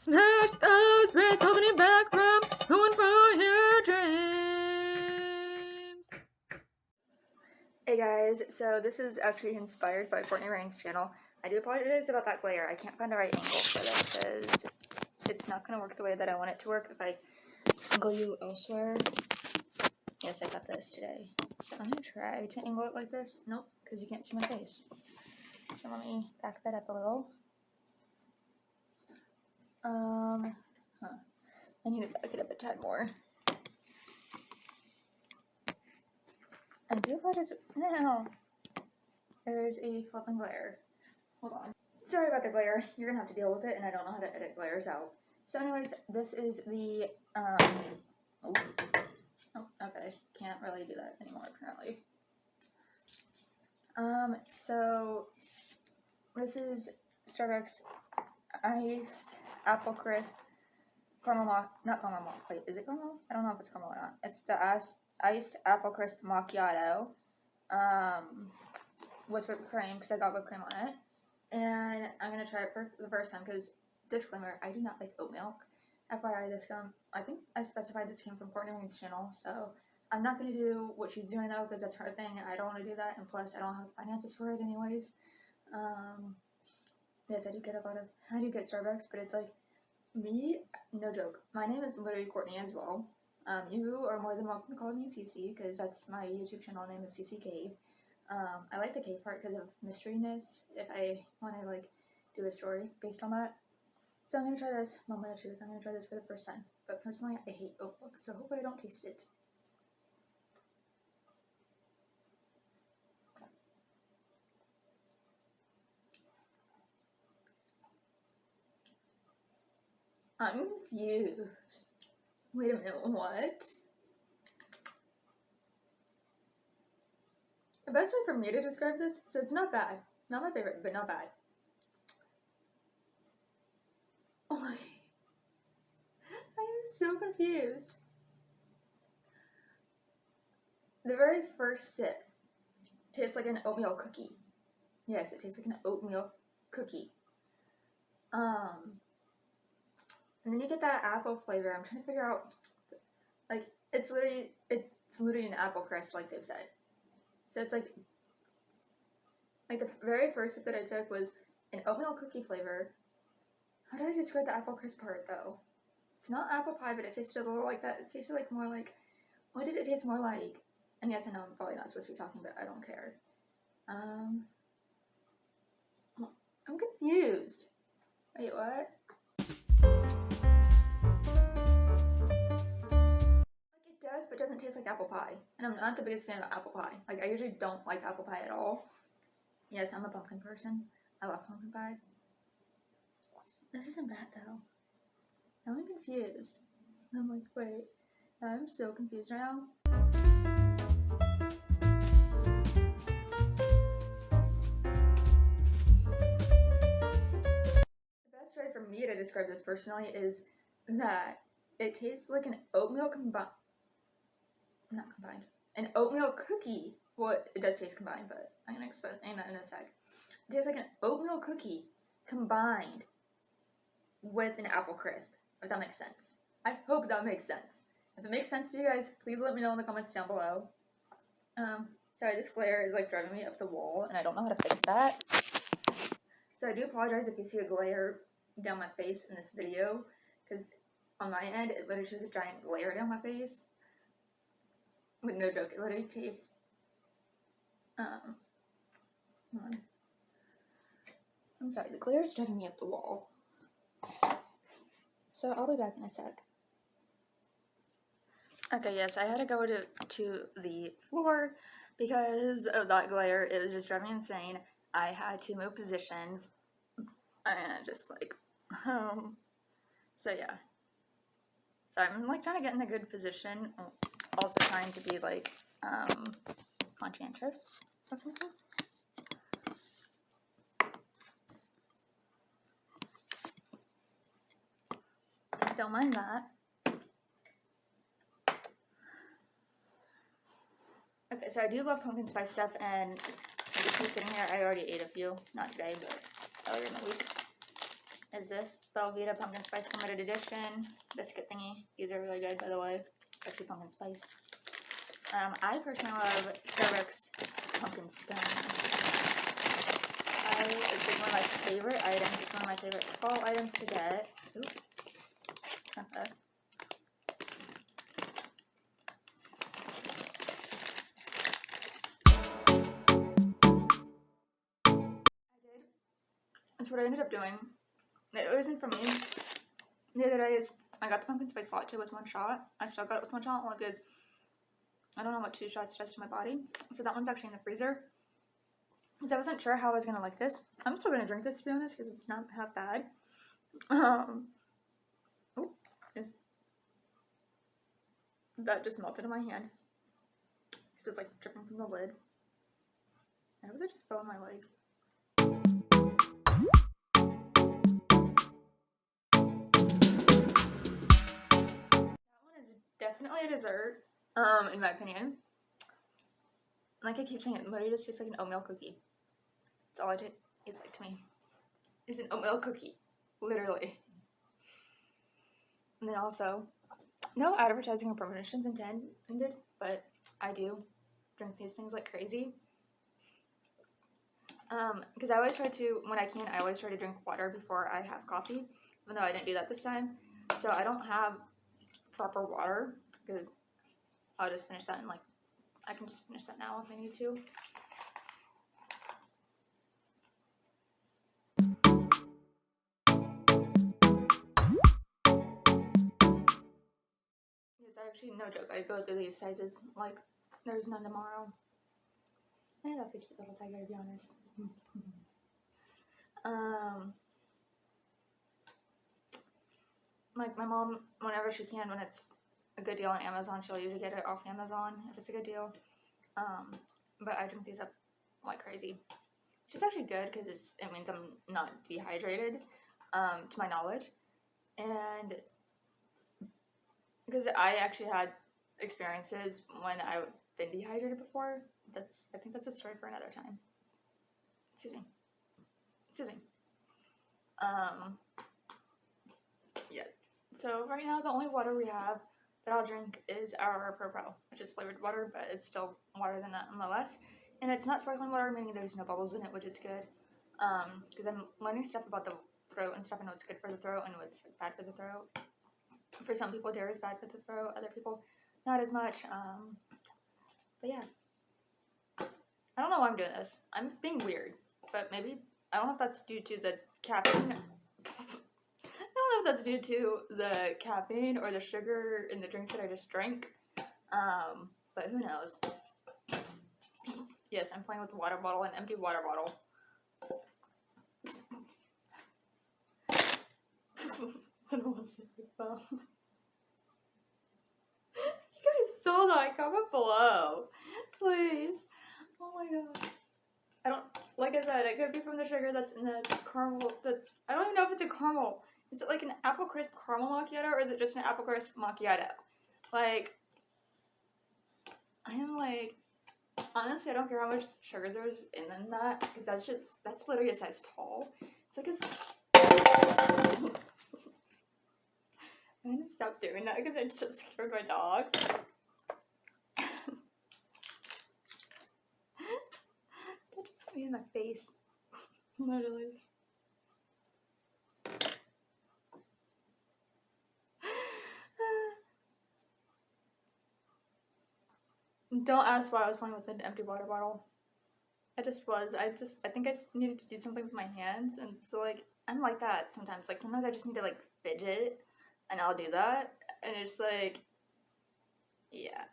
Smash those bricks holding you back from going for your dreams. Hey guys, so this is actually inspired by Courtney Rain's channel. I do apologize about that glare. I can't find the right angle for this because it's not going to work the way that I want it to work if I angle you elsewhere. Yes, I got this today. So I'm going to try to angle it like this. Nope, because you can't see my face. So let me back that up a little. I need to back it up a tad more. I do apologize. Now, there's a flipping glare. Hold on. Sorry about the glare. You're gonna have to deal with it, and I don't know how to edit glares out. So anyways, this is the, oh, okay. Can't really do that anymore, apparently. So, this is Starbucks Iced Apple Crisp Caramel not caramel, wait, is it caramel? I don't know if it's caramel or not. It's the Iced Apple Crisp Macchiato, with whipped cream, because I got whipped cream on it. And I'm going to try it for the first time, because, disclaimer, I do not like oat milk. FYI, I think I specified this came from Courtney Rain's channel, so I'm not going to do what she's doing, though, because that's her thing. I don't want to do that, and plus, I don't have the finances for it anyways. Yes, I do get Starbucks, but it's like, me, no joke. My name is literally Courtney as well. You are more than welcome to call me CC, because that's my YouTube channel name is CC Cave. I like the cave part because of mysteryness, if I want to, like, do a story based on that. So I'm going to try this, moment of truth, I'm going to try this for the first time. But personally, I hate oat milk, so hopefully I don't taste it. I'm confused. Wait a minute, what? The best way for me to describe this, so it's not bad. Not my favorite, but not bad. Oh, I am so confused. The very first sip tastes like an oatmeal cookie. Yes, it tastes like an oatmeal cookie. And then you get that apple flavor. I'm trying to figure out, like, it's literally an apple crisp, like they've said. So it's like the very first sip that I took was an oatmeal cookie flavor. How do I describe the apple crisp part, though? It's not apple pie, but it tasted a little like that. It tasted like more like, what did it taste more like? And yes, I know I'm probably not supposed to be talking, but I don't care. I'm confused. Wait, what? It does, but it doesn't taste like apple pie. And I'm not the biggest fan of apple pie. Like, I usually don't like apple pie at all. Yes, I'm a pumpkin person. I love pumpkin pie. This isn't bad, though. Now I'm confused. I'm like, wait. I'm so confused now. The best way for me to describe this personally is that it tastes like an oatmeal an oatmeal cookie. Well, it does taste combined, but I'm gonna explain that in a sec. It tastes like an oatmeal cookie combined with an apple crisp, if that makes sense. I hope that makes sense. If it makes sense to you guys, please let me know in the comments down below. Sorry, this glare is like driving me up the wall, and I don't know how to fix that. So I do apologize if you see a glare down my face in this video, because on my end, it literally shows a giant glare down my face. But no joke, it literally tastes, hold on. I'm sorry, the glare is driving me up the wall. So I'll be back in a sec. Okay, yes, I had to go to the floor because of that glare. It was just driving me insane. I had to move positions, and just like, so yeah. So I'm like trying to get in a good position, also trying to be like, conscientious of something. Don't mind that. Okay, so I do love pumpkin spice stuff, and this is sitting here. I already ate a few, not today, but earlier in the week. is this Belvita Pumpkin Spice Limited Edition biscuit thingy. These are really good, by the way, especially pumpkin spice. I personally love Starbucks pumpkin scone. It's like one of my favorite items. It's one of my favorite fall items to get. Ooh. That's what I ended up doing. It wasn't for me. The other day is I got the pumpkin spice latte with one shot. I still got it with one shot only because I don't know what 2 shots does to my body. So that one's actually in the freezer. Because I wasn't sure how I was going to like this. I'm still going to drink this, to be honest, because it's not half bad. Oh, that just melted in my hand. Because it's like dripping from the lid. I hope it just fell on my leg. That one is definitely a dessert, in my opinion. Like I keep saying, it literally just tastes like an oatmeal cookie. That's all it tastes like to me. It's an oatmeal cookie. Literally. And then also, no advertising or promotions intended, but I do drink these things like crazy. Because I always try to, when I can, I always try to drink water before I have coffee, even though I didn't do that this time. So I don't have proper water, because I'll just finish that in like, I can just finish that now if I need to. Yes, actually, no joke, I go through these sizes like there's none tomorrow. I love the cute little tiger, to be honest. Like my mom, whenever she can, when it's a good deal on Amazon, she'll usually get it off Amazon if it's a good deal. But I drink these up like crazy, which is actually good because it means I'm not dehydrated, to my knowledge, and because I actually had experiences when I've been dehydrated before. I think that's a story for another time. Excuse me. Yeah. So right now the only water we have that I'll drink is our Pro, which is flavored water, but it's still water nonetheless. And it's not sparkling water, meaning there's no bubbles in it, which is good. Because I'm learning stuff about the throat and stuff. I know what's good for the throat and what's bad for the throat. For some people, dairy is bad for the throat. Other people, not as much. But yeah. I don't know why I'm doing this. I'm being weird. But maybe, I don't know if that's due to the caffeine. I don't know if that's due to the caffeine or the sugar in the drink that I just drank. But who knows. Yes, I'm playing with the water bottle, an empty water bottle. I don't want to say it. You guys saw that. Comment below. Please. Oh my god. I don't, like I said, it could be from the sugar that's in the caramel. I don't even know if it's a caramel. Is it like an apple crisp caramel macchiato or is it just an apple crisp macchiato? Like, I am like, honestly, I don't care how much sugar there's in that because that's literally a size tall. It's like a. I'm gonna stop doing that because I just scared my dog. That just hit me in my face. Literally. Don't ask why I was playing with an empty water bottle. I just was. I think I needed to do something with my hands, and so like I'm like that sometimes. Like sometimes I just need to like fidget, and I'll do that, and it's like, yeah.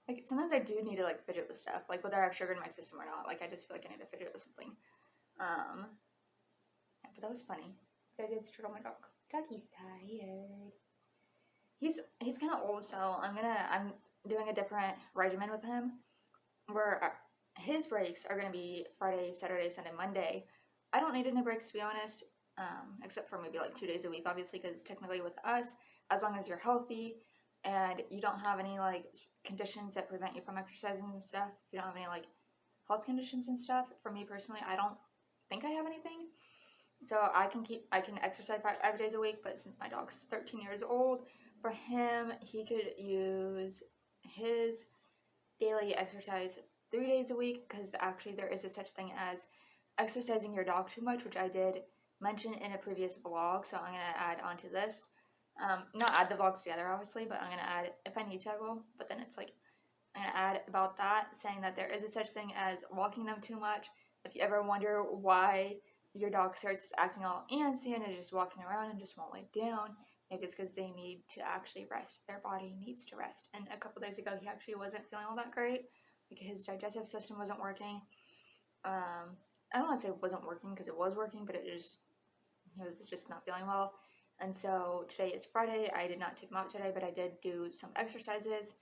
Like sometimes I do need to like fidget with stuff, like whether I have sugar in my system or not. Like I just feel like I need to fidget with something. Yeah, but that was funny. But I did startle my dog. Doggy's tired. He's kind of old, so I'm doing a different regimen with him, where his breaks are gonna be Friday, Saturday, Sunday, Monday. I don't need any breaks to be honest, except for maybe like 2 days a week, obviously, because technically with us, as long as you're healthy and you don't have any like conditions that prevent you from exercising and stuff, you don't have any like health conditions and stuff. For me personally, I don't think I have anything. So I can exercise 5 days a week, but since my dog's 13 years old, for him, he could use his daily exercise 3 days a week, because actually there is a such thing as exercising your dog too much, which I did mention in a previous vlog, so I'm going to add onto this. Not add the vlogs together, obviously, but I'm going to add, if I need to, I will, but then it's like, I'm going to add about that, saying that there is a such thing as walking them too much. If you ever wonder why your dog starts acting all antsy and is just walking around and just won't lay down, maybe it's because they need to actually rest. Their body needs to rest. And a couple days ago, he actually wasn't feeling all that great. Like, his digestive system wasn't working. I don't want to say it wasn't working, because it was working, but he was just not feeling well. And so today is Friday. I did not take him out today, but I did do some exercises.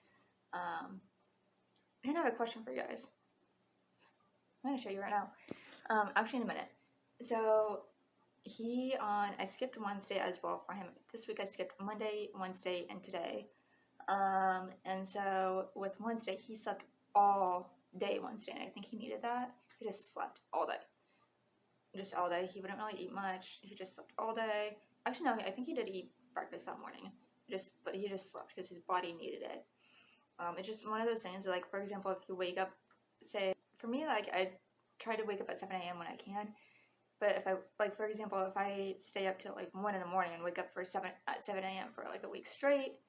And I have a question for you guys. I'm going to show you right now. Actually, in a minute. So, I skipped Wednesday as well for him. This week I skipped Monday, Wednesday, and today. And so, with Wednesday, he slept all day Wednesday, and I think he needed that. He just slept all day. Just all day. He wouldn't really eat much. He just slept all day. Actually, no, I think he did eat breakfast that morning. But he just slept because his body needed it. It's just one of those things that, like, for example, if you wake up, say, for me, like, I try to wake up at 7 a.m. when I can, but if I, like, for example, if I stay up till, like, 1 in the morning and wake up at 7 a.m. for, like, a week straight,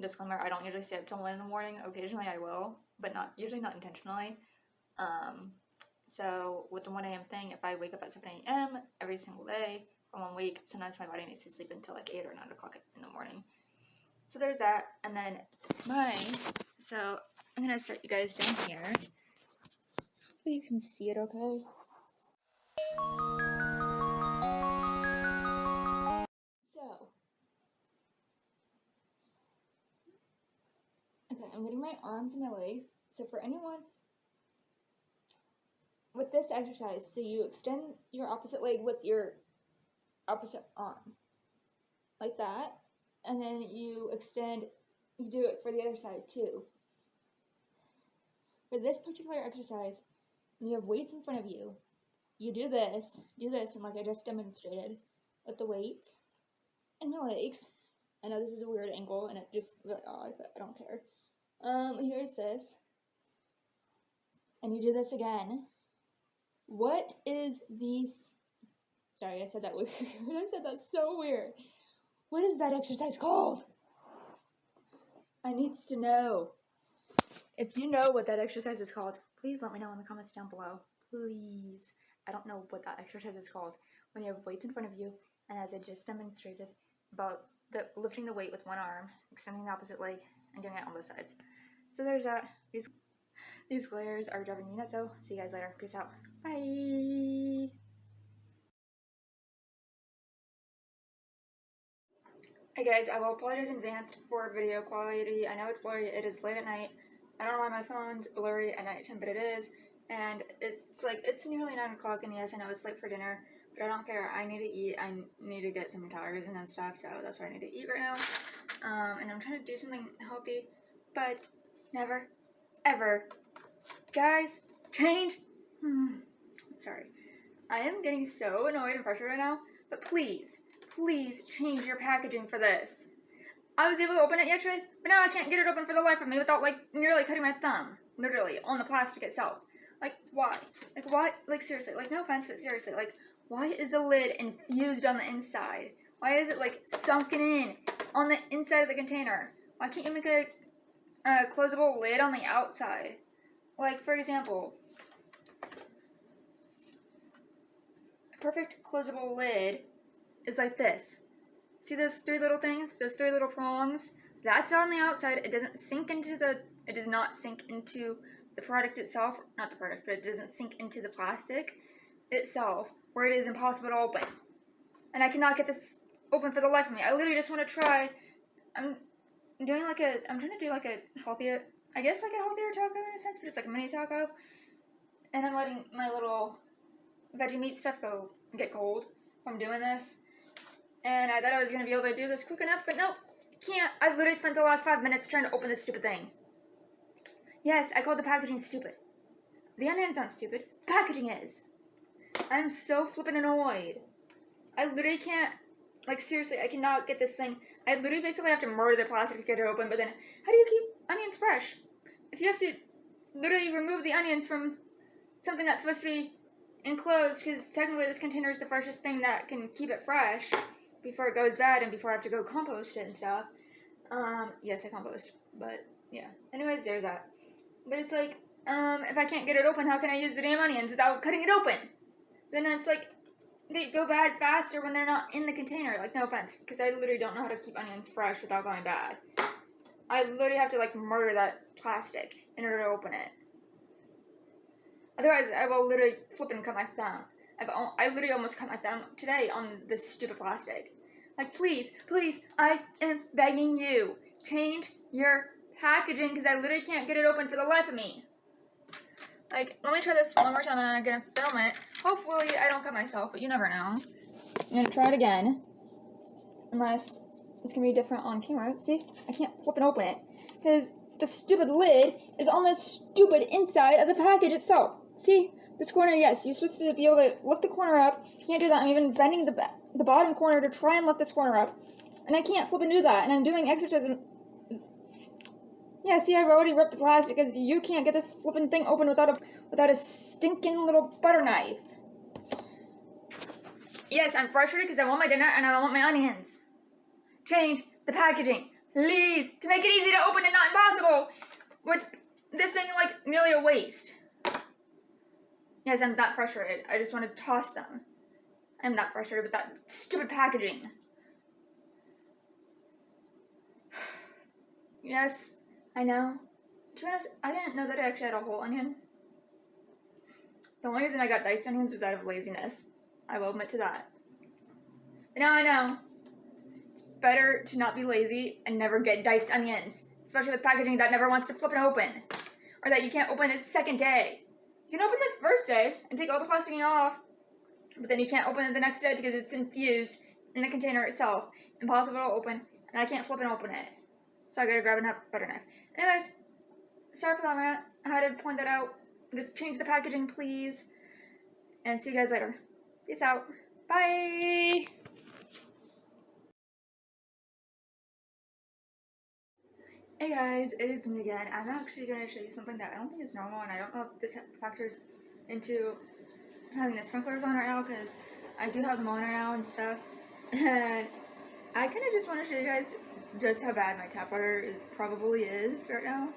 disclaimer, I don't usually stay up till 1 in the morning. Occasionally I will, but usually not intentionally. So with the 1 a.m. thing, if I wake up at 7 a.m. every single day for 1 week, sometimes my body needs to sleep until, like, 8 or 9 o'clock in the morning. So there's that, and then so I'm going to start you guys down here. Hopefully you can see it okay. So, okay, I'm getting my arms and my legs. So for anyone, with this exercise, so you extend your opposite leg with your opposite arm, like that, and then you do it for the other side too. For this particular exercise, when you have weights in front of you, you do this, and like I just demonstrated with the weights and my legs. I know this is a weird angle and it's just really odd, but I don't care. Here's this. And you do this again. What is these? Sorry, I said that weird. I said that so weird. What is that exercise called? I needs to know. If you know what that exercise is called, please let me know in the comments down below. Please. I don't know what that exercise is called. When you have weights in front of you, and as I just demonstrated, about lifting the weight with one arm, extending the opposite leg, and doing it on both sides. So there's that. These glares are driving me nuts, so see you guys later. Peace out. Bye! Hey guys, I will apologize in advance for video quality. I know it's blurry, it is late at night. I don't know why my phone's blurry at nighttime, but it is. And it's nearly 9 o'clock, and yes, I know it's late for dinner, but I don't care. I need to eat. I need to get some calories in and stuff, so that's what I need to eat right now. And I'm trying to do something healthy, but never, ever. Guys, change. Sorry. I am getting so annoyed and frustrated right now, but please change your packaging for this. I was able to open it yesterday, but now I can't get it open for the life of me without, like, nearly cutting my thumb. Literally, on the plastic itself. Like, why? Like, why? Like, seriously. Like, no offense, but seriously. Like, why is the lid infused on the inside? Why is it, like, sunken in on the inside of the container? Why can't you make a closable lid on the outside? Like, for example, a perfect closable lid is like this. See those 3 little things? Those 3 little prongs? That's on the outside. It doesn't sink into it does not sink into the product itself. Not the product, but it doesn't sink into the plastic itself, where it is impossible to open. And I cannot get this open for the life of me. I literally just want to try. I'm trying to do like a healthier, I guess like a healthier taco in a sense, but it's like a mini taco. And I'm letting my little veggie meat stuff get cold while I'm doing this. And I thought I was going to be able to do this quick enough, but nope, can't. I've literally spent the last 5 minutes trying to open this stupid thing. Yes, I called the packaging stupid. The onions aren't stupid. The packaging is. I'm so flippin' annoyed. I literally can't, like, seriously, I cannot get this thing. I literally basically have to murder the plastic to get it open, but then how do you keep onions fresh? If you have to literally remove the onions from something that's supposed to be enclosed, because technically this container is the freshest thing that can keep it fresh before it goes bad and before I have to go compost it and stuff. Yes, I compost, but yeah. Anyways, there's that. But it's like, if I can't get it open, how can I use the damn onions without cutting it open? Then it's like, they go bad faster when they're not in the container. Like, no offense, because I literally don't know how to keep onions fresh without going bad. I literally have to, like, murder that plastic in order to open it. Otherwise, I will literally flip and cut my thumb. I literally almost cut my thumb today on this stupid plastic. Like, please, I am begging you, change your packaging, because I literally can't get it open for the life of me. Like, let me try this one more time, and I'm gonna film it. Hopefully, I don't cut myself, but you never know. I'm gonna try it again. Unless it's gonna be different on camera. See? I can't flip and open it. Because the stupid lid is on the stupid inside of the package itself. See? This corner, yes, you're supposed to be able to lift the corner up. You can't do that. I'm even bending the bottom corner to try and lift this corner up. And I can't flip and do that. And I'm doing exercises. Yeah, see, I've already ripped the plastic because you can't get this flipping thing open without a stinking little butter knife. Yes, I'm frustrated because I want my dinner and I don't want my onions. Change the packaging, please, to make it easy to open and not impossible. With this being like nearly a waste. Yes, I'm that frustrated. I just want to toss them. I'm not frustrated with that stupid packaging. Yes, I know. To be honest, I didn't know that I actually had a whole onion. The only reason I got diced onions was out of laziness. I will admit to that. But now I know. It's better to not be lazy and never get diced onions. Especially with packaging that never wants to flip and open. Or that you can't open the second day. You can open it the first day and take all the plasticing off. But then you can't open it the next day because it's infused in the container itself. Impossible to open. And I can't flip and open it. So I gotta grab a butter knife. Anyways, sorry for that rant. I had to point that out. Just change the packaging, please. And see you guys later. Peace out. Bye! Hey guys, it is me again. I'm actually going to show you something that I don't think is normal, and I don't know if this factors into having the sprinklers on right now, because I do have them on right now and stuff. And I kind of just want to show you guys just how bad my tap water probably is right now.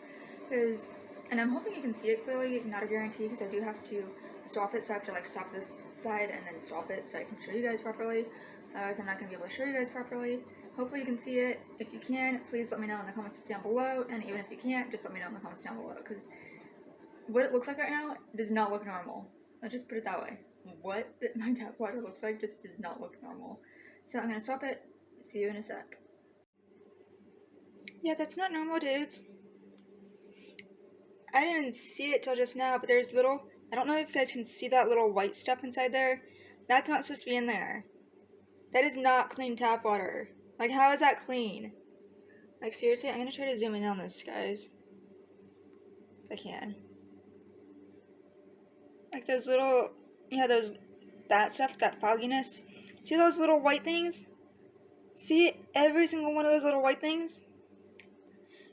And I'm hoping you can see it clearly, not a guarantee, because I do have to swap it, so I have to like stop this side and then swap it so I can show you guys properly. Otherwise I'm not going to be able to show you guys properly. Hopefully you can see it. If you can, please let me know in the comments down below, and even if you can't, just let me know in the comments down below, because what it looks like right now does not look normal. I'll just put it that way. What my tap water looks like just does not look normal. So I'm going to swap it. See you in a sec. Yeah, that's not normal, dudes. I didn't even see it till just now, but there's little, I don't know if you guys can see that little white stuff inside there. That's not supposed to be in there. That is not clean tap water. Like, how is that clean? Like, seriously, I'm gonna try to zoom in on this, guys. If I can. Like, those little, yeah, that stuff, that fogginess. See those little white things? See every single one of those little white things?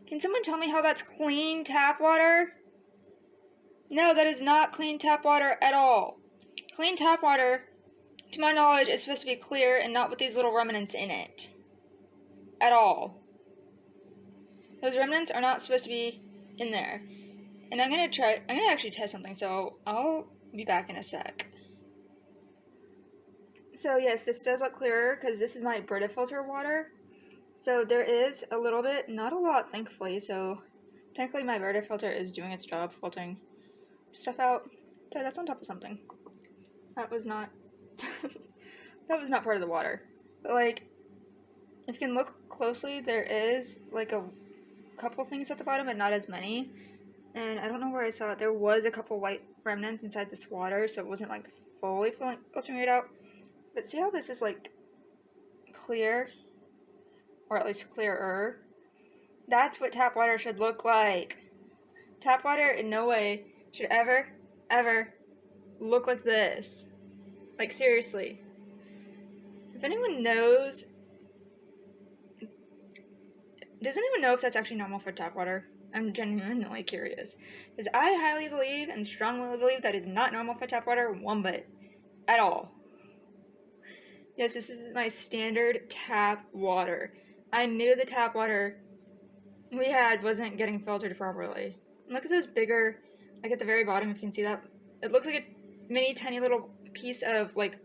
Can someone tell me how that's clean tap water? No, that is not clean tap water at all. Clean tap water, to my knowledge, is supposed to be clear and not with these little remnants in it. At all. Those remnants are not supposed to be in there. And I'm gonna actually test something, so I'll be back in a sec. So yes, this does look clearer because this is my Brita filter water. So there is a little bit, not a lot thankfully, so technically my Brita filter is doing its job filtering stuff out. Sorry, that's on top of something. That was not that was not part of the water. But like, if you can look closely, there is like a couple things at the bottom, but not as many. And I don't know where I saw it. There was a couple white remnants inside this water, so it wasn't like fully filtering it out. But see how this is like clear? Or at least clearer? That's what tap water should look like. Tap water in no way should ever look like this. Like, seriously. If anyone knows, does anyone know if that's actually normal for tap water? I'm genuinely curious. Because I highly believe and strongly believe that is not normal for tap water one bit. At all. Yes, this is my standard tap water. I knew the tap water we had wasn't getting filtered properly. Look at those bigger, like at the very bottom, if you can see that. It looks like a mini tiny little piece of like,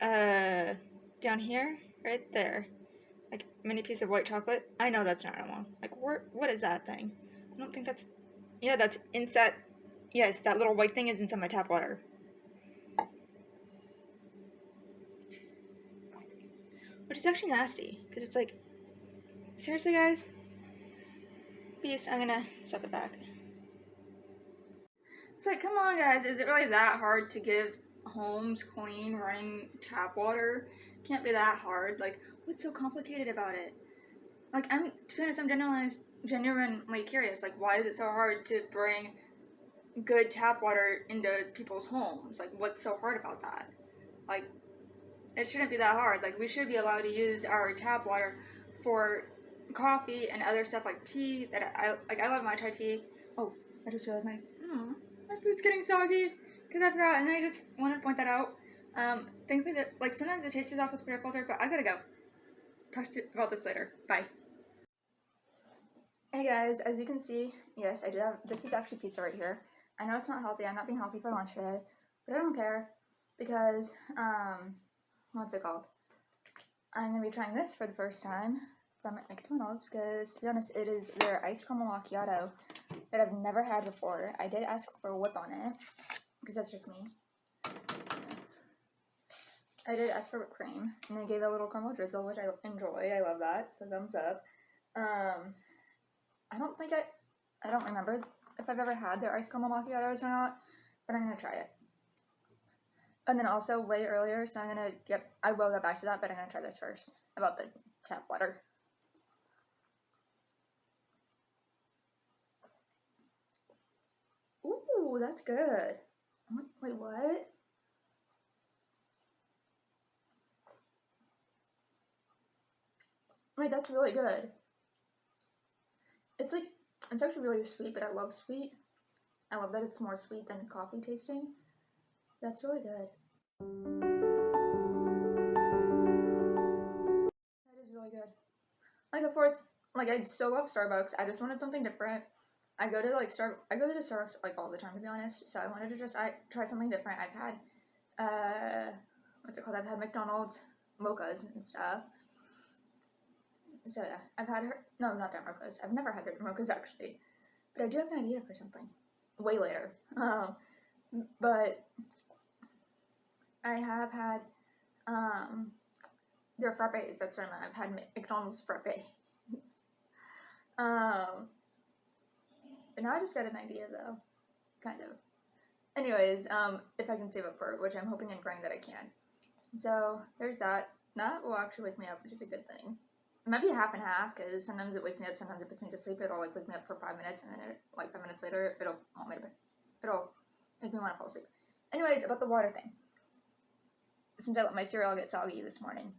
down here, right there. Like mini piece of white chocolate. I know that's not normal. Like, what is that thing? I don't think that's, yeah, that's inside, yes, that little white thing is inside my tap water. Which is actually nasty, because it's like, seriously guys? Peace, I'm gonna step it back. It's like, come on guys, is it really that hard to give homes clean running tap water? Can't be that hard. Like, what's so complicated about it? Like, to be honest, I'm genuinely curious. Like, why is it so hard to bring good tap water into people's homes? Like, what's so hard about that? Like, it shouldn't be that hard. Like, we should be allowed to use our tap water for coffee and other stuff like tea. I love matcha tea. Oh, I just realized my food's getting soggy because I forgot, and I just want to point that out. Thankfully, that like sometimes the taste is off with peanut butter, but I gotta go. Talk to you about this later. Bye. Hey guys, as you can see, yes, I do have. This is actually pizza right here. I know it's not healthy. I'm not being healthy for lunch today, but I don't care because what's it called? I'm gonna be trying this for the first time from McDonald's because, to be honest, it is their iced caramel macchiato that I've never had before. I did ask for a whip on it because that's just me. I did ask for whipped cream, and they gave a little caramel drizzle, which I enjoy. I love that, so thumbs up. I don't remember if I've ever had their iced caramel macchiatos or not, but I'm gonna try it. And then also way earlier, so I will get back to that, but I'm gonna try this first about the tap water. Ooh, that's good. Wait, what? Wait, that's really good. It's actually really sweet, but I love sweet. I love that it's more sweet than coffee tasting. That's really good. That is really good. Like, of course, like, I still love Starbucks. I just wanted something different. I go to Starbucks like all the time, to be honest. So I wanted to try something different. I've had what's it called? I've had McDonald's mochas and stuff. So yeah, I've had not their mochas. I've never had their mochas actually, but I do have an idea for something way later. But I have had their frappes. That's what I meant. I've had McDonald's frappes. But now I just got an idea though, kind of. Anyways, if I can save up for it, which I'm hoping and praying that I can. So there's that. That will actually wake me up, which is a good thing. It might be half and half, because sometimes it wakes me up, sometimes it puts me to sleep. It'll like wake me up for 5 minutes, and then like 5 minutes later, it'll make me want to fall asleep. Anyways, about the water thing. Since I let my cereal get soggy this morning,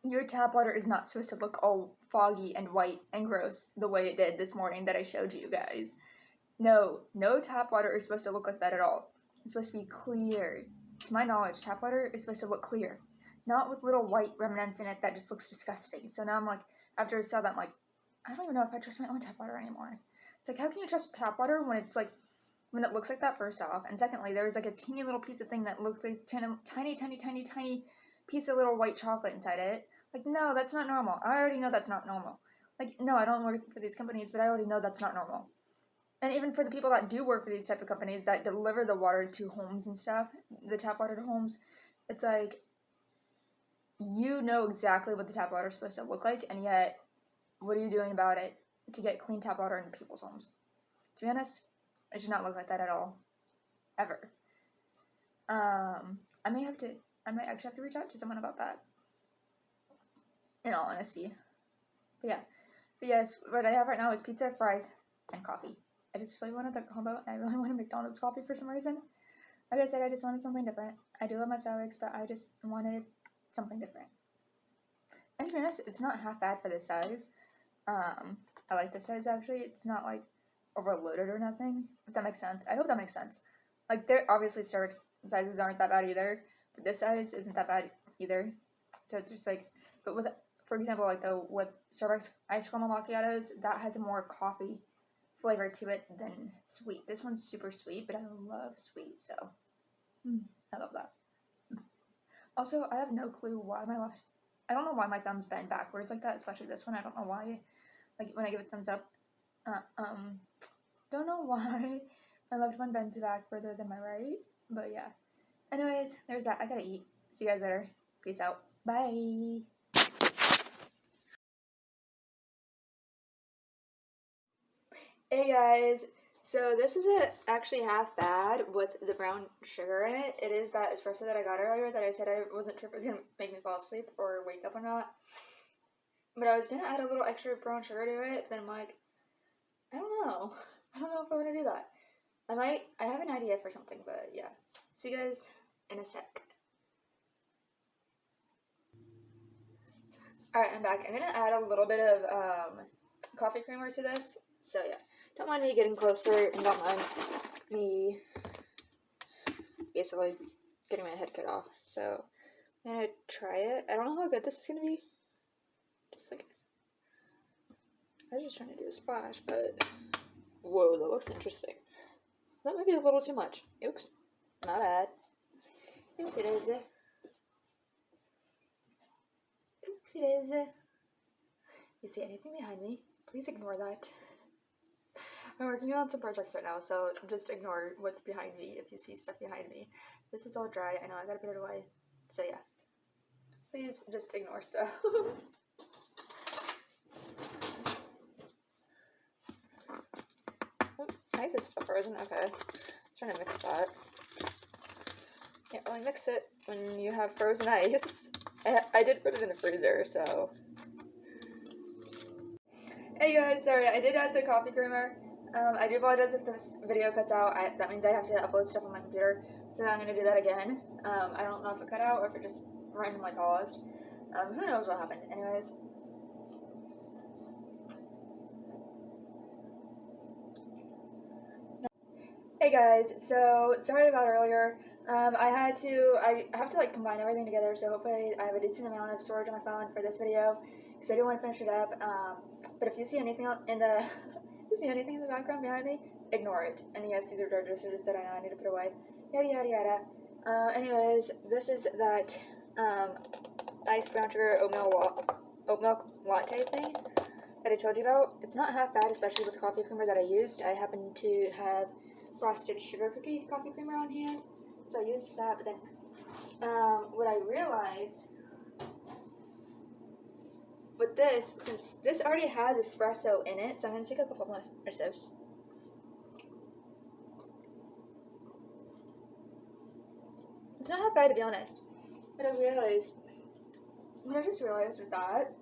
your tap water is not supposed to look all foggy and white and gross the way it did this morning that I showed you guys. No tap water is supposed to look like that at all. It's supposed to be clear. To my knowledge, tap water is supposed to look clear, not with little white remnants in it that just looks disgusting. So now I'm like, after I saw that, I'm like, I don't even know if I trust my own tap water anymore. It's like, how can you trust tap water when it looks like that, first off? And secondly, there's like a teeny little piece of thing that looks like tiny piece of little white chocolate inside it. Like, no, that's not normal. I already know that's not normal. Like, no, I don't work for these companies, but I already know that's not normal. And even for the people that do work for these type of companies that deliver the water to homes and stuff, the tap water to homes, it's like, you know exactly what the tap water is supposed to look like, and yet, what are you doing about it to get clean tap water into people's homes? To be honest, it should not look like that at all. Ever. I might actually have to reach out to someone about that. In all honesty. But yeah. But yes, what I have right now is pizza, fries, and coffee. I just really wanted the combo, and I really wanted McDonald's coffee for some reason. Like I said, I just wanted something different. I do love my Starbucks, but I just wanted something different. And to be honest, it's not half bad for this size. I like this size actually. It's not like overloaded or nothing. If that makes sense. I hope that makes sense. Like there obviously Starbucks sizes aren't that bad either, but this size isn't that bad either. So it's just like, but with, for example, like with Starbucks ice caramel macchiatos, that has a more coffee flavor to it than sweet. This one's super sweet, but I love sweet, so I love that. Also, I have no clue why I don't know why my thumbs bend backwards like that, especially this one. I don't know why. Like when I give a thumbs up, don't know why my left one bends back further than my right, but yeah. Anyways, there's that. I gotta eat. See you guys later. Peace out. Bye. Hey guys, so this isn't actually half bad with the brown sugar in it. It is that espresso that I got earlier that I said I wasn't sure if it was gonna make me fall asleep or wake up or not. But I was gonna add a little extra brown sugar to it, but then I'm like, I don't know. I don't know if I want to do that. I have an idea for something, but yeah. See you guys in a sec. Alright, I'm back. I'm gonna add a little bit of coffee creamer to this. So yeah, don't mind me getting closer and don't mind me basically getting my head cut off. So I'm gonna try it. I don't know how good this is gonna be. Just like, I was just trying to do a splash, but whoa, that looks interesting. That might be a little too much. Oops, my bad. Oopsie daisy. Oopsie daisy. You see anything behind me? Please ignore that. I'm working on some projects right now, so just ignore what's behind me if you see stuff behind me. This is all dry. I know I gotta put it away. So yeah. Please just ignore stuff. Oh, ice is still frozen. Okay. I'm trying to mix that. Can't really mix it when you have frozen ice. I did put it in the freezer, so. Hey guys, sorry, I did add the coffee creamer. I do apologize if this video cuts out. That means I have to upload stuff on my computer, so I'm going to do that again. I don't know if it cut out or if it just randomly paused. Who knows what happened. Anyways. Hey guys, so sorry about earlier. I have to like combine everything together, so hopefully I have a decent amount of storage on my phone for this video, because I do want to finish it up. But if you see anything in the in the background behind me, ignore it. And yes, these are dry dishes that I know I need to put away. Yada yada yada. Anyways, this is that iced brown sugar oat milk latte thing that I told you about. It's not half bad, especially with the coffee creamer that I used. I happen to have frosted sugar cookie coffee creamer on hand, so I used that. But then what I realized with this, since this already has espresso in it, so I'm going to take a couple more sips. It's not half bad, to be honest. But what I just realized with that,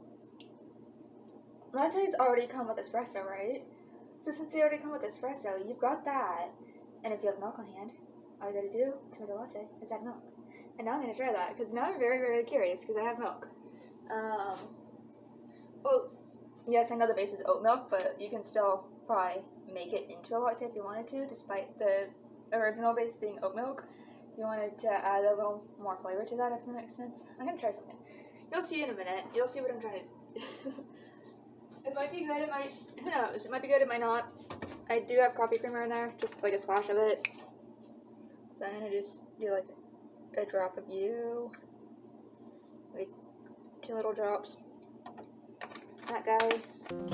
lattes already come with espresso, right? So since they already come with espresso, you've got that, and if you have milk on hand, all you gotta do to make a latte is add milk. And now I'm gonna try that, because now I'm very, very curious, because I have milk. Well, yes, I know the base is oat milk, but you can still probably make it into a latte if you wanted to, despite the original base being oat milk. You wanted to add a little more flavor to that, if that makes sense. I'm gonna try something. You'll see in a minute. You'll see what I'm trying to do. It might be good, who knows, it might be good, it might not. I do have coffee creamer in there, just like a splash of it. So I'm gonna just do like a drop of you, like 2 little drops. That guy. I'm a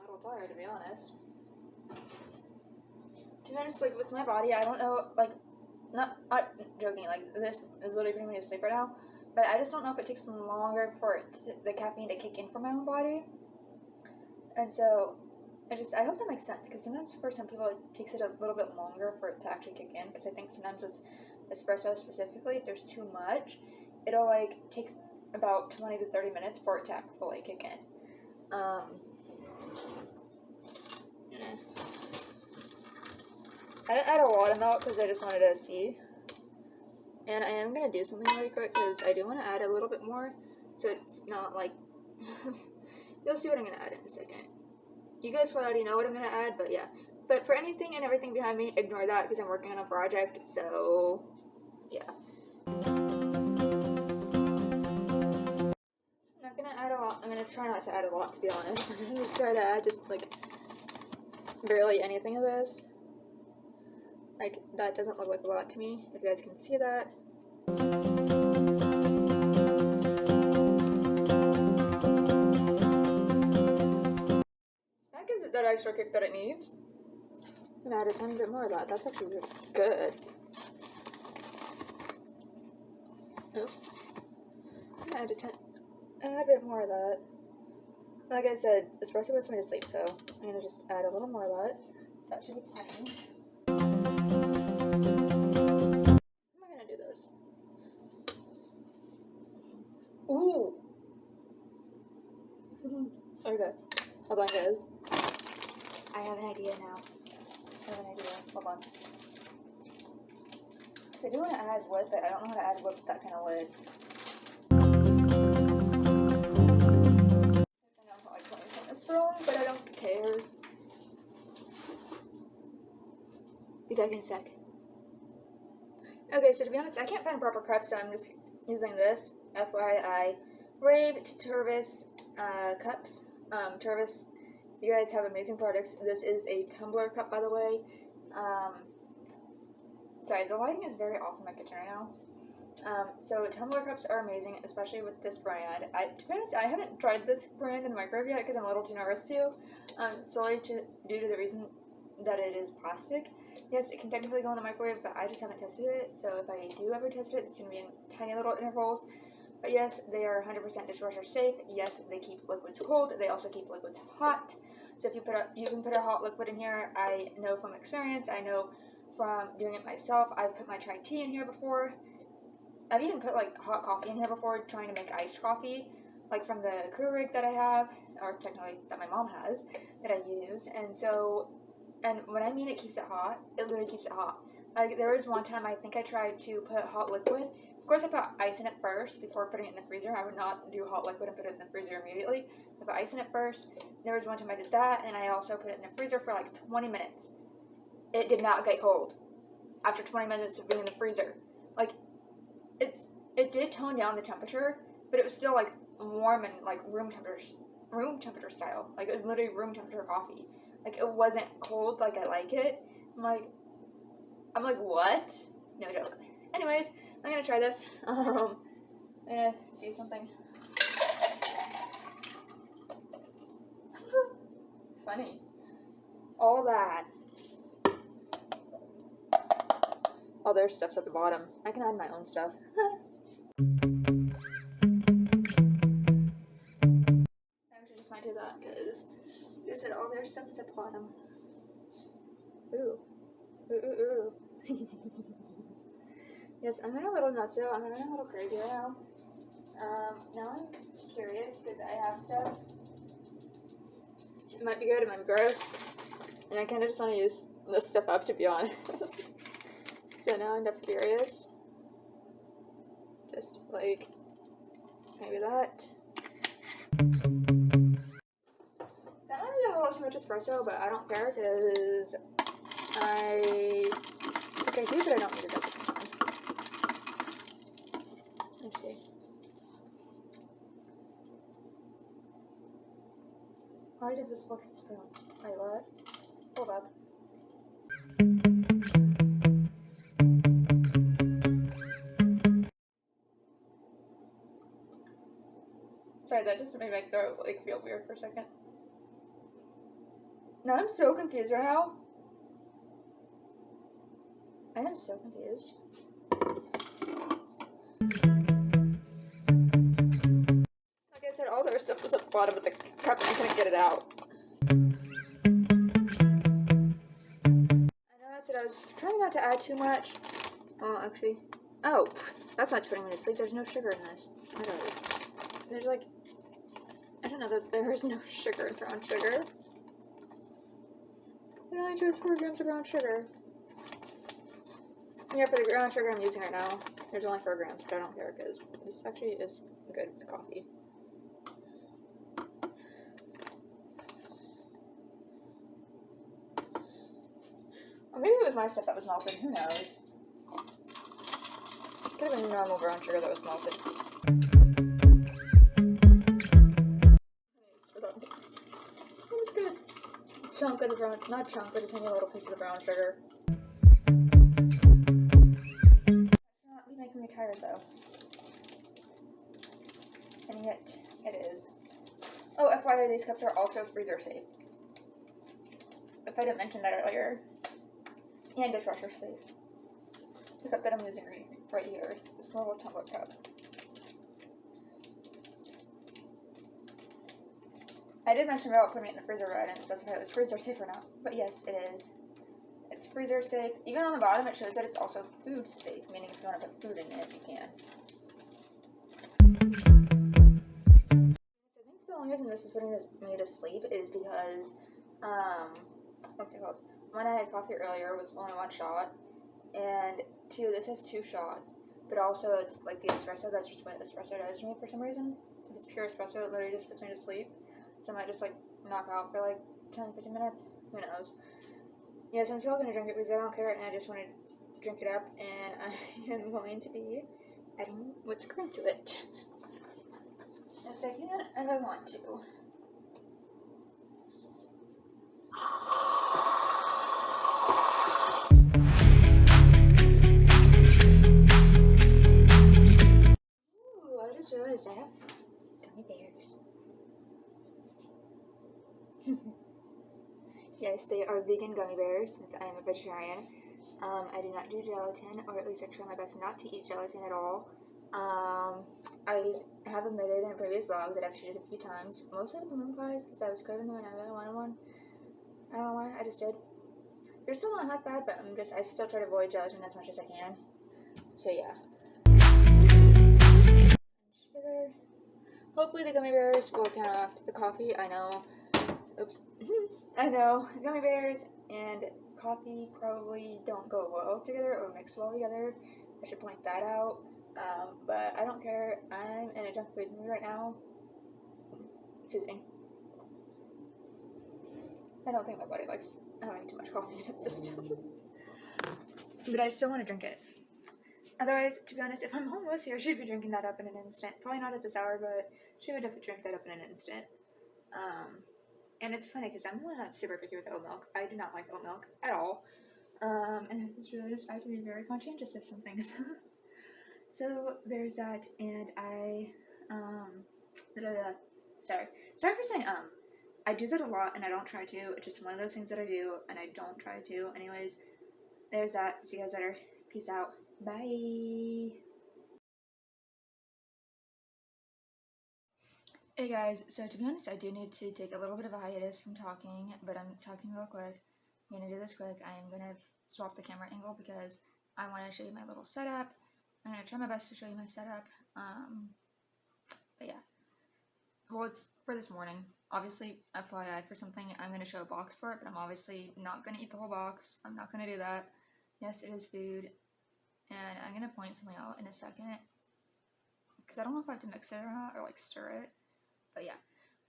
little tired, to be honest. To be honest, like with my body, I don't know, like, not joking, like this is literally putting me to sleep right now, but I just don't know if it takes longer for the caffeine to kick in for my own body. And so I hope that makes sense, because sometimes for some people it takes it a little bit longer for it to actually kick in, because I think sometimes with espresso specifically, if there's too much, it'll like take about 20 to 30 minutes for it to fully kick in. I didn't add a lot of milk because I just wanted to see. And I am going to do something really quick because I do want to add a little bit more. So it's not like... You'll see what I'm going to add in a second. You guys probably already know what I'm going to add, but yeah. But for anything and everything behind me, ignore that because I'm working on a project, so yeah. I'm not going to add a lot. I'm going to try not to add a lot, to be honest. I'm going to just try to add just, like, barely anything of this. Like, that doesn't look like a lot to me, if you guys can see that. That gives it that extra kick that it needs. I'm gonna add a tiny bit more of that. That's actually really good. Oops. I'm gonna add a bit more of that. Like I said, espresso puts me to sleep, so I'm gonna just add a little more of that. That should be plenty. How am I gonna do this? Ooh! Okay. Hold on, guys. I have an idea now. Hold on. I do want to add wood, but I don't know how to add wood with that kind of lid. I know I'm probably putting something wrong, but I don't care. Be back in a sec. Okay, so to be honest, I can't find a proper cup, so I'm just using this. FYI. Rave Tervis cups. Tervis, you guys have amazing products. This is a tumbler cup, by the way. Sorry, the lighting is very off in my kitchen right now. So tumbler cups are amazing, especially with this brand. To be honest, I haven't tried this brand in the microwave yet because I'm a little too nervous to. Solely due to the reason that it is plastic. Yes, it can technically go in the microwave, but I just haven't tested it. So if I do ever test it, it's going to be in tiny little intervals. But yes, they are 100% dishwasher safe. Yes, they keep liquids cold. They also keep liquids hot. So if you can put a hot liquid in here. I know from experience. I know from doing it myself. I've put my chai tea in here before. I've even put like hot coffee in here before, trying to make iced coffee, like from the Keurig that I have, or technically that my mom has, that I use. And when I mean it keeps it hot, it literally keeps it hot. Like there was one time I think I tried to put hot liquid. Of course, I put ice in it first before putting it in the freezer. I would not do hot liquid and put it in the freezer immediately. I put ice in it first. There was one time I did that, and I also put it in the freezer for like 20 minutes. It did not get cold after 20 minutes of being in the freezer. Like, it did tone down the temperature, but it was still like warm and like room temperature style. Like it was literally room temperature coffee. Like it wasn't cold like I like it. I'm like, what? No joke. Anyways, I'm gonna try this. I'm gonna see something funny. All that. All their stuff's at the bottom. I can add my own stuff. I actually just might do that because they said all their stuff is at the bottom. Ooh. Ooh, ooh, ooh. Yes, I'm going a little nuts out. I'm going a little crazy right now. Now I'm curious because I have stuff. It might be good, it might be gross. And I kind of just want to use this stuff up, to be honest. So now I'm definitely curious. Just like, maybe that. That might be a little too much espresso, but I don't care because it's okay too, but I don't need it at the same time. Let's see. Why did this look spoon? Wait, what? Hold up. Sorry, that just made my throat like feel weird for a second. Now I'm so confused right now. I am so confused. Like I said, all their stuff was at the bottom of the cup and I couldn't get it out. I know I said I was trying not to add too much. Oh, actually. Oh, that's why it's putting me to sleep. There's no sugar in this. Literally. There's like, I don't know that there's no sugar in brown sugar. It only shows 4 grams of brown sugar. Yeah, for the brown sugar I'm using right now, there's only 4 grams, but I don't care because this actually is good with coffee. Or maybe it was my stuff that was melted, who knows? Could have been normal brown sugar that was melted. I'm just gonna chunk of the brown, not chunk, but a tiny little piece of the brown sugar. Not be making me tired though. And yet, it is. Oh, FYI, these cups are also freezer safe. If I didn't mention that earlier. And dishwasher safe. The cup that I'm using right here, this little tumbler cup. I did mention about putting it in the freezer, but I didn't specify if it was freezer safe or not. But yes, it is. It's freezer safe. Even on the bottom, it shows that it's also food safe, meaning if you want to put food in it, you can. So I think the only reason this is putting me to sleep is because, what's it called? One, I had coffee earlier, was only 1 shot, and 2, this has 2 shots, but also it's like the espresso, that's just what espresso does to me for some reason. If it's pure espresso, it literally just puts me to sleep. So I might just like knock out for like 10-15 minutes, who knows. Yeah, so I'm still gonna drink it because I don't care and I just want to drink it up, and I am going to be adding whipped cream to it. Yes, I can and I want to. Ooh, I just realized I have gummy bears. Yes, they are vegan gummy bears since I am a vegetarian. I do not do gelatin, or at least I try my best not to eat gelatin at all. I have admitted in a previous vlog that I've cheated a few times, mostly with the moon pies because I was craving them and I really wanted one. I don't know why, I just did. They're still not half bad, but I still try to avoid gelatin as much as I can. So yeah. Sugar. Hopefully the gummy bears will counteract the coffee. I know. Oops. I know. Gummy bears and coffee probably don't go well together or mix well together. I should point that out. But I don't care. I'm in a junk food mood right now. Excuse me. I don't think my body likes having too much coffee in its system. But I still want to drink it. Otherwise, to be honest, if I'm homeless here, I should be drinking that up in an instant. Probably not at this hour, but she would definitely drink that up in an instant. And it's funny because I'm really not super picky with oat milk. I do not like oat milk at all. And it's really just I have to be very conscientious of some things. So there's that, and sorry for saying I do that a lot, and I don't try to. It's just one of those things that I do, and I don't try to. Anyways, there's that. See you guys later. Peace out. Bye. Hey guys, so to be honest, I do need to take a little bit of a hiatus from talking, but I'm talking real quick. I'm gonna do this quick. I'm gonna swap the camera angle because I want to show you my little setup. I'm gonna try my best to show you my setup. But yeah. Well, it's for this morning. Obviously, FYI, for something, I'm gonna show a box for it, but I'm obviously not gonna eat the whole box. I'm not gonna do that. Yes, it is food, and I'm gonna point something out in a second because I don't know if I have to mix it or not, or like stir it. But yeah,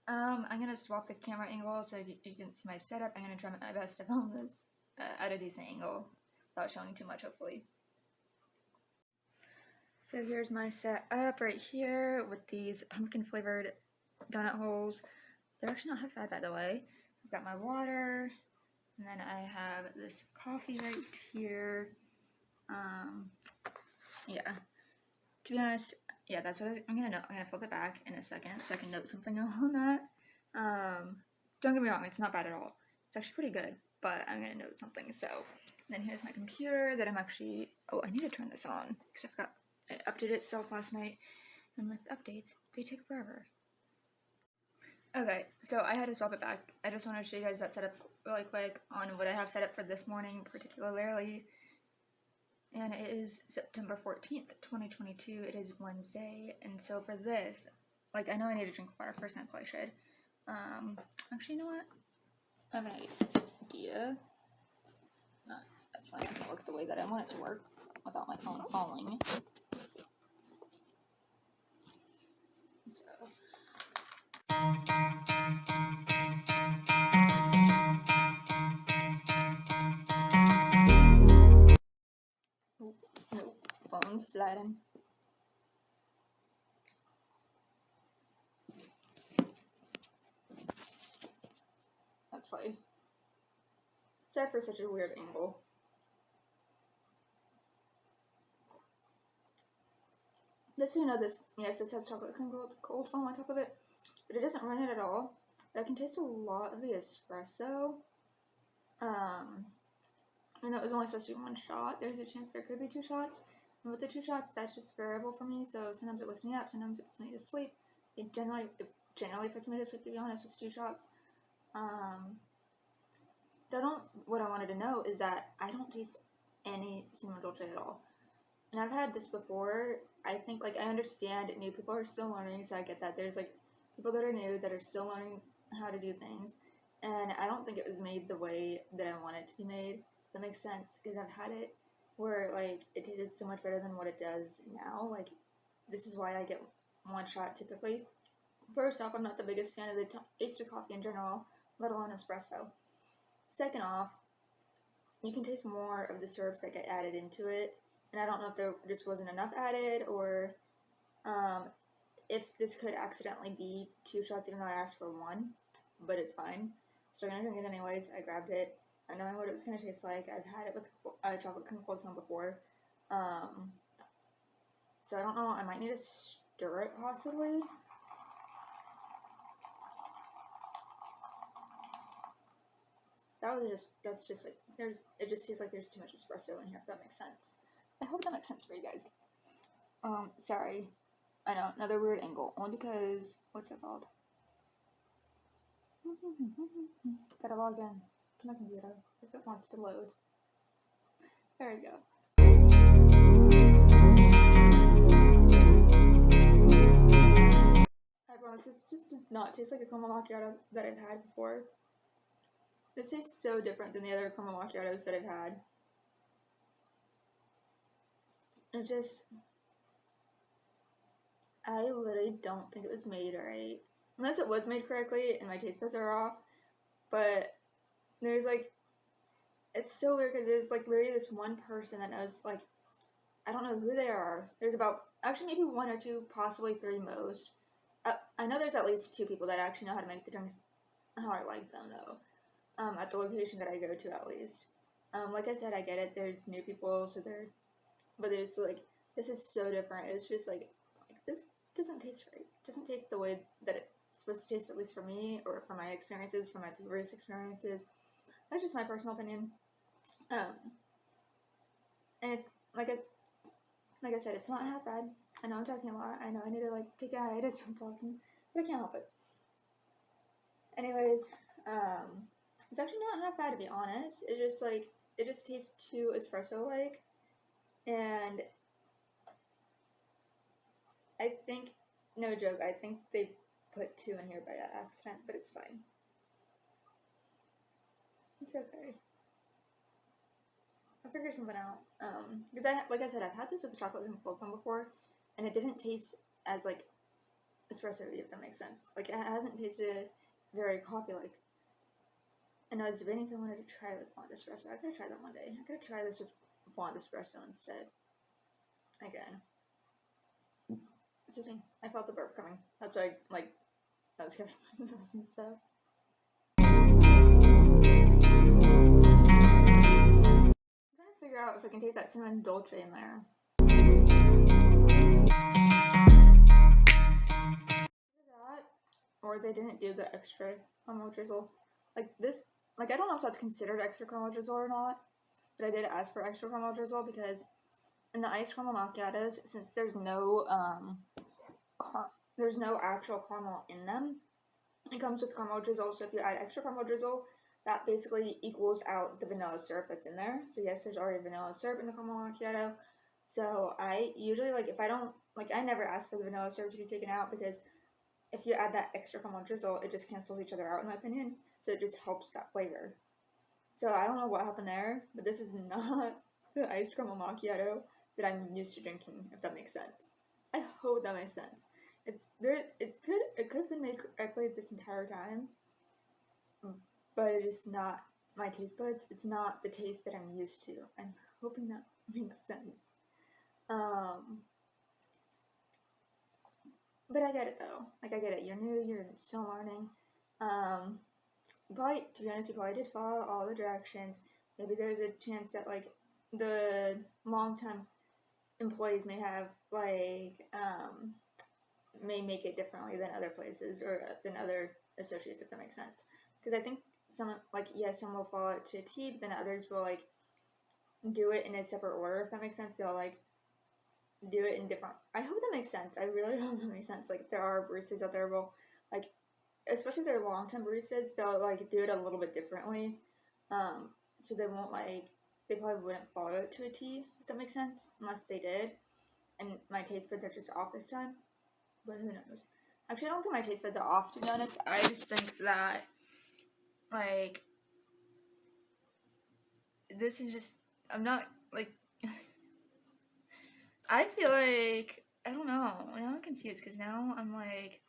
I'm gonna swap the camera angle so you can see my setup. I'm gonna try my best to film this at a decent angle without showing too much, hopefully. So here's my setup right here with these pumpkin flavored donut holes. They're actually not half bad, by the way. I've got my water, and then I have this coffee right here. Yeah. To be honest, yeah, that's what I'm gonna note. I'm gonna flip it back in a second so I can note something on that. Don't get me wrong, it's not bad at all. It's actually pretty good, but I'm gonna note something. So then here's my computer that I'm actually, oh, I need to turn this on because I updated itself last night, and with updates, they take forever. Okay, so I had to swap it back. I just wanted to show you guys that setup really quick on what I have set up for this morning particularly. And it is September 14th, 2022. It is Wednesday. And so for this, like, I know I need to drink water first, and I probably should. Actually, you know what? I have an idea. That's fine. I can work the way that I want it to work. without my phone falling. So. No, phone sliding. That's why. Sorry for such a weird angle. Just so you know, this has chocolate cold foam on top of it, but it doesn't run it at all. But I can taste a lot of the espresso. And that was only supposed to be one shot. There's a chance there could be 2 shots. And with the 2 shots, that's just variable for me. So sometimes it wakes me up, sometimes it puts me to sleep. It generally puts me to sleep, to be honest, with 2 shots. What I wanted to know is that I don't taste any cinnamon dolce at all. And I've had this before. I think, like, I understand new people are still learning, so I get that. There's, like, people that are new that are still learning how to do things. And I don't think it was made the way that I want it to be made. If that makes sense, because I've had it where, like, it tasted so much better than what it does now. Like, this is why I get 1 shot typically. First off, I'm not the biggest fan of the taste of coffee in general, let alone espresso. Second off, you can taste more of the syrups that get added into it. And I don't know if there just wasn't enough added, or if this could accidentally be 2 shots even though I asked for 1, but it's fine. So I'm going to drink it anyways. I grabbed it, knowing what it was going to taste like. I've had it with chocolate cold foam before. So I don't know, I might need to stir it possibly. That's just like, it just tastes like there's too much espresso in here, if that makes sense. I hope that makes sense for you guys. Sorry. I know, another weird angle. Only because, what's it called? Gotta log in to my computer if it wants to load. There we go. I promise this just does not taste like a caramel macchiato that I've had before. This tastes so different than the other caramel macchiatos that I've had. I literally don't think it was made right. Unless it was made correctly and my taste buds are off. But there's like, it's so weird because there's like literally this one person that knows, like, I don't know who they are. There's about, actually maybe 1 or 2, possibly 3 most. I know there's at least 2 people that actually know how to make the drinks how I like them though. At the location that I go to at least. Like I said, I get it. There's new people, so but it's like, this is so different. It's just like this doesn't taste right. It doesn't taste the way that it's supposed to taste, at least for me, or from my experiences, from my previous experiences. That's just my personal opinion. And it's like I said, it's not half bad. I know I'm talking a lot. I know I need to like take a hiatus from talking, but I can't help it. Anyways, it's actually not half bad, to be honest. It just tastes too espresso-like, and I think, no joke, I think they put 2 in here by accident, but it's fine. It's okay. I'll figure something out. Because like I said, I've had this with the chocolate and cold foam before, and it didn't taste as like espresso-y, if that makes sense. Like, it hasn't tasted very coffee-like. And I was debating if I wanted to try it with blonde espresso. I could try that one day. I could try this with blonde espresso instead. Again. Excuse me. I felt the burp coming. That's why I was getting my nose and stuff. I'm trying to figure out if I can taste that cinnamon dolce in there. That, or they didn't do the extra caramel drizzle. Like this, like I don't know if that's considered extra caramel drizzle or not, but I did ask for extra caramel drizzle because in the iced caramel macchiatos, since there's no actual caramel in them, it comes with caramel drizzle. So if you add extra caramel drizzle, that basically equals out the vanilla syrup that's in there. So yes, there's already vanilla syrup in the caramel macchiato. So I usually, like, if I don't, like, I never ask for the vanilla syrup to be taken out, because if you add that extra caramel drizzle, it just cancels each other out, in my opinion. So it just helps that flavor. So I don't know what happened there, but this is not the iced caramel macchiato that I'm used to drinking, if that makes sense. I hope that makes sense. It could have been made correctly this entire time, but it is not my taste buds. It's not the taste that I'm used to. I'm hoping that makes sense. But I get it though. Like, I get it. You're new. You're still learning. But to be honest, you probably did follow all the directions. Maybe there's a chance that like the long-term employees may have like may make it differently than other places or than other associates, if that makes sense. Because I think some some will follow it to a T, but then others will like do it in a separate order, if that makes sense. They'll like do it in different. I hope that makes sense. I really hope that makes sense. Like, there are baristas out there will like, especially if they're long-time baristas, they'll like do it a little bit differently. So they won't like, they probably wouldn't follow it to a T, if that makes sense, unless they did. And my taste buds are just off this time. But who knows? Actually, I don't think my taste buds are off, to be honest. I just think that, like, this is just, I'm not, like, I feel like, I don't know. Now I'm confused, because now I'm like,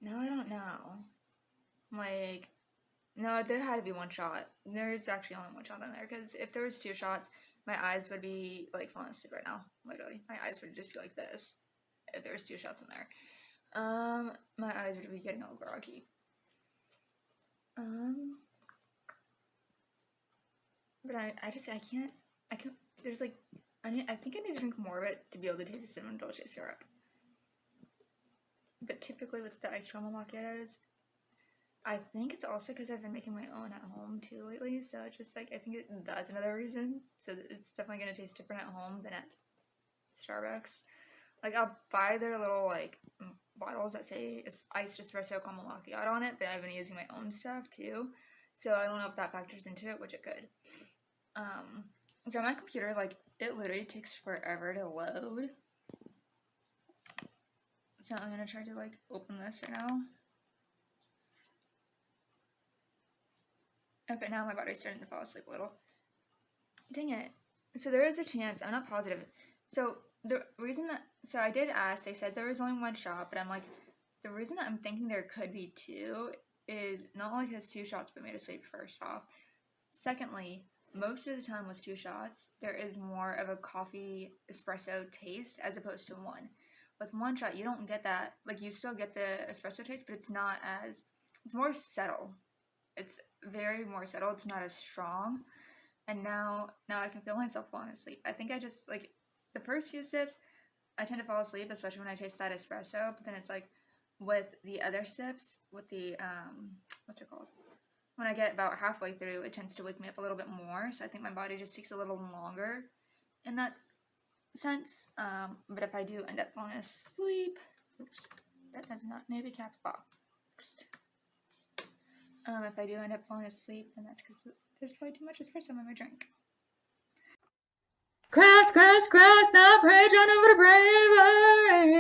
now I don't know. I'm like, no, there had to be one shot. There's actually only one shot in there, because if there was 2 shots, my eyes would be, like, falling asleep right now. Literally. My eyes would just be like this if there was 2 shots in there. My eyes would be getting all groggy. But I can't, there's, like, I think I need to drink more of it to be able to taste the cinnamon dolce syrup. But typically with the iced caramel macchiatos, I think it's also because I've been making my own at home too lately, so it's just like, I think that's another reason. So it's definitely going to taste different at home than at Starbucks. Like, I'll buy their little, like, bottles that say it's iced espresso caramel macchiato on it, but I've been using my own stuff too. So I don't know if that factors into it, which it could. So on my computer, like, it literally takes forever to load. So I'm gonna try to, like, open this right now. Okay, now my body's starting to fall asleep a little. Dang it. So there is a chance, I'm not positive. So the reason that, so I did ask, they said there was only 1 shot, but I'm like, the reason that I'm thinking there could be 2 is not only because 2 shots put me to sleep, first off. Secondly, most of the time with 2 shots, there is more of a coffee espresso taste as opposed to 1. With 1 shot, you don't get that. Like, you still get the espresso taste, but it's not as, it's more subtle. It's very more subtle. It's not as strong. And now I can feel myself falling asleep. I think I just, like, the first few sips, I tend to fall asleep, especially when I taste that espresso. But then it's like, with the other sips, with the, what's it called? When I get about halfway through, it tends to wake me up a little bit more. So I think my body just takes a little longer in that sense. But if I do end up falling asleep, oops, that does not need to be caps boxed. If I do end up falling asleep, then that's because there's probably too much espresso in my drink. Cross, not pray, John over the bravery.